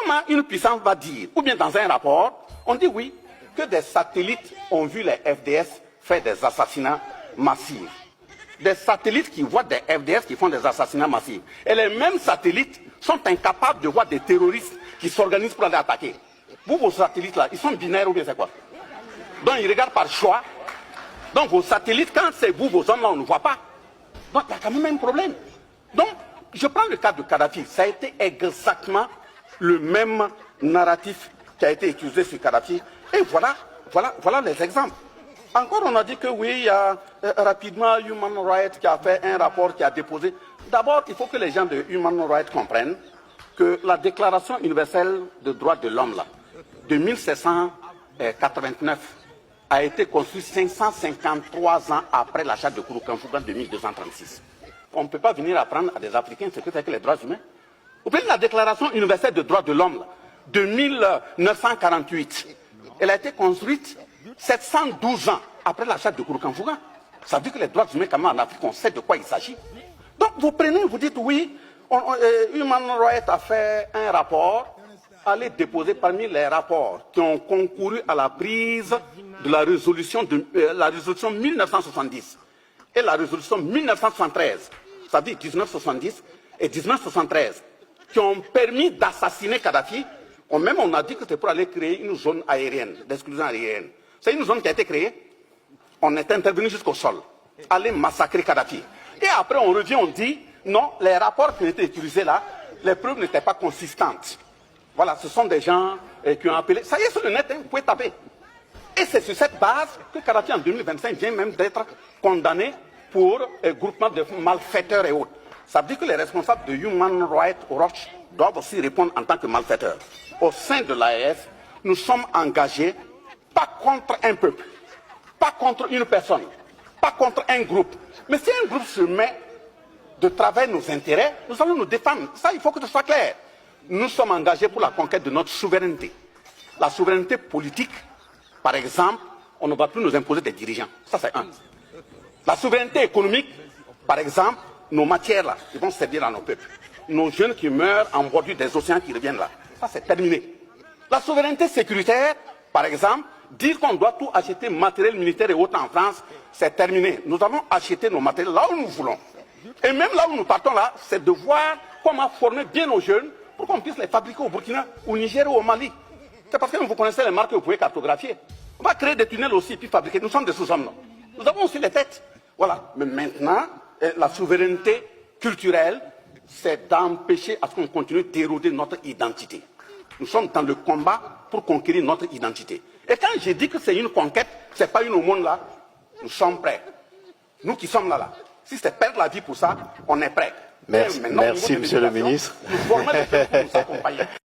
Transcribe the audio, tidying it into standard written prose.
Comment une puissance va dire, ou bien dans un rapport, on dit oui, que des satellites ont vu les FDS faire des assassinats massifs. Des satellites qui voient des FDS qui font des assassinats massifs. Et les mêmes satellites sont incapables de voir des terroristes qui s'organisent pour aller attaquer. Vous, vos satellites là, ils sont binaires ou bien c'est quoi? Donc ils regardent par choix. Donc vos satellites, quand c'est vous, vos hommes là, on ne voit pas. Donc il y a quand même un problème. Donc, je prends le cas de Kadhafi. Ça a été exactement le même narratif qui a été utilisé sur Kadhafi. Et voilà les exemples. Encore, on a dit que oui, il y a rapidement Human Rights qui a fait un rapport, qui a déposé. D'abord, il faut que les gens de Human Rights comprennent que la Déclaration universelle des droits de l'homme de 1789 a été construite 553 ans après la charte de Kouroukanfouga de 1236. On ne peut pas venir apprendre à des Africains ce que c'est que les droits humains. Vous prenez la Déclaration universelle des droits de l'homme de 1948. Elle a été construite 712 ans après la charte de Kouroukanfouga. Ça veut dire que les droits humains, quand même en Afrique, on sait de quoi il s'agit. Donc vous prenez, vous dites oui, Human Rights a fait un rapport, allez déposer parmi les rapports qui ont concouru à la prise de la résolution 1970 et la résolution 1973, ça veut dire 1970 et 1973, qui ont permis d'assassiner Kadhafi. Même on a dit que c'est pour aller créer une zone aérienne, d'exclusion aérienne. C'est une zone qui a été créée, on est intervenu jusqu'au sol, aller massacrer Kadhafi. Et après on revient, on dit, non, les rapports qui ont été utilisés là, les preuves n'étaient pas consistantes. Voilà, ce sont des gens qui ont appelé, ça y est sur le net, hein, vous pouvez taper. Et c'est sur cette base que Kadhafi en 2025 vient même d'être condamné pour groupement de malfaiteurs et autres. Ça veut dire que les responsables de Human Rights Watch doivent aussi répondre en tant que malfaiteurs. Au sein de l'AES, nous sommes engagés, pas contre un peuple, pas contre une personne, pas contre un groupe. Mais si un groupe se met de travers nos intérêts, nous allons nous défendre. Ça, il faut que ce soit clair. Nous sommes engagés pour la conquête de notre souveraineté. La souveraineté politique, par exemple, on ne va plus nous imposer des dirigeants. Ça, c'est un. La souveraineté économique, par exemple, nos matières là, qui vont servir à nos peuples. Nos jeunes qui meurent en bordure des océans qui reviennent là. Ça, c'est terminé. La souveraineté sécuritaire, par exemple, dire qu'on doit tout acheter matériel militaire et autres en France, c'est terminé. Nous allons acheter nos matériels là où nous voulons. Et même là où nous partons là, c'est de voir comment former bien nos jeunes pour qu'on puisse les fabriquer au Burkina, au Niger ou au Mali. C'est parce que vous connaissez les marques que vous pouvez cartographier. On va créer des tunnels aussi, puis fabriquer. Nous sommes des sous-hommes. Nous avons aussi les têtes. Voilà. Mais maintenant, la souveraineté culturelle, c'est d'empêcher à ce qu'on continue d'éroder notre identité. Nous sommes dans le combat pour conquérir notre identité. Et quand j'ai dit que c'est une conquête, ce n'est pas une aumône là, nous sommes prêts. Nous qui sommes là. Si c'est perdre la vie pour ça, on est prêts. Merci, monsieur le ministre. Nous formons des gens pour nous accompagner.